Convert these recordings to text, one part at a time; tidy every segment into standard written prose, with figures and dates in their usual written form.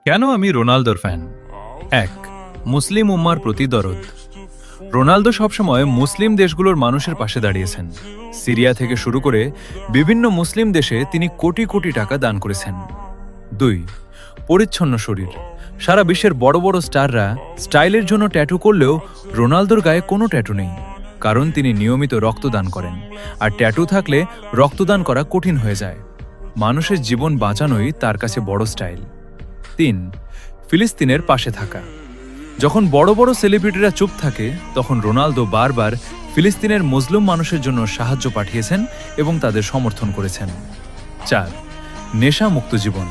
কেন আমি রোনালদোর ফ্যান? এক, মুসলিম উম্মার প্রতি দরদ। রোনালদো সবসময় মুসলিম দেশগুলোর মানুষের পাশে দাঁড়িয়েছেন। সিরিয়া থেকে শুরু করে বিভিন্ন মুসলিম দেশে তিনি কোটি কোটি টাকা দান করেছেন। ২, পরিচ্ছন্ন শরীর। সারা বিশ্বের বড় বড় স্টাররা স্টাইলের জন্য ট্যাটু করলেও রোনালদোর গায়ে কোনো ট্যাটু নেই, কারণ তিনি নিয়মিত রক্তদান করেন, আর ট্যাটু থাকলে রক্তদান করা কঠিন হয়ে যায়। মানুষের জীবন বাঁচানোই তার কাছে বড় স্টাইল। ৩, ফিলিস্তিনের পাশে থাকা। যখন বড় বড় সেলিব্রিটিরা চুপ থাকে, তখন রোনালদো বারবার ফিলিস্তিনের মজলুম মানুষের জন্য সাহায্য পাঠিয়েছেন এবং তাদের সমর্থন করেছেন। ৪, নেশামুক্ত জীবন।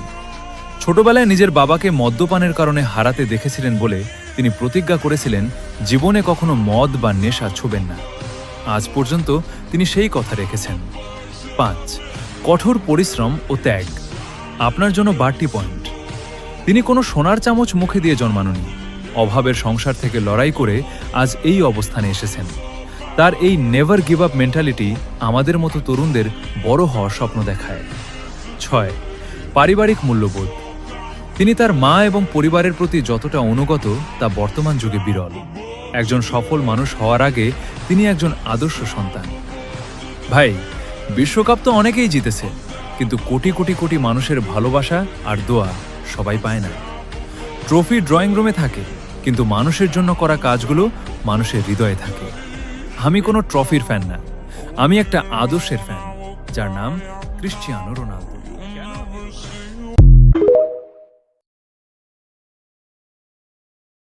ছোটবেলায় নিজের বাবাকে মদ্যপানের কারণে হারাতে দেখেছিলেন বলে তিনি প্রতিজ্ঞা করেছিলেন জীবনে কখনো মদ বা নেশা ছুবেন না। আজ পর্যন্ত তিনি সেই কথা রেখেছেন। ৫, কঠোর পরিশ্রম ও ত্যাগ। আপনার জন্য বাড়তি পয়েন্ট। তিনি কোনো সোনার চামচ মুখে দিয়ে জন্মাননি। অভাবের সংসার থেকে লড়াই করে আজ এই অবস্থানে এসেছেন। তার এই নেভার গিভ আপ মেন্টালিটি আমাদের মতো তরুণদের বড় হওয়ার স্বপ্ন দেখায়। ৬, পারিবারিক মূল্যবোধ। তিনি তার মা এবং পরিবারের প্রতি যতটা অনুগত, তা বর্তমান যুগে বিরল। একজন সফল মানুষ হওয়ার আগে তিনি একজন আদর্শ সন্তান। ভাই, বিশ্বকাপ তো অনেকেই জিতেছে, কিন্তু কোটি কোটি কোটি মানুষের ভালোবাসা আর দোয়া সবাই পায় না। ট্রফি ড্রয়িং রুমে থাকে, কিন্তু মানুষের জন্য করা কাজগুলো মানুষের হৃদয়ে থাকে। আমি কোনো ট্রফির ফ্যান না, আমি একটা আদর্শের ফ্যান, যার নাম ক্রিশ্চিয়ানো রোনালদো।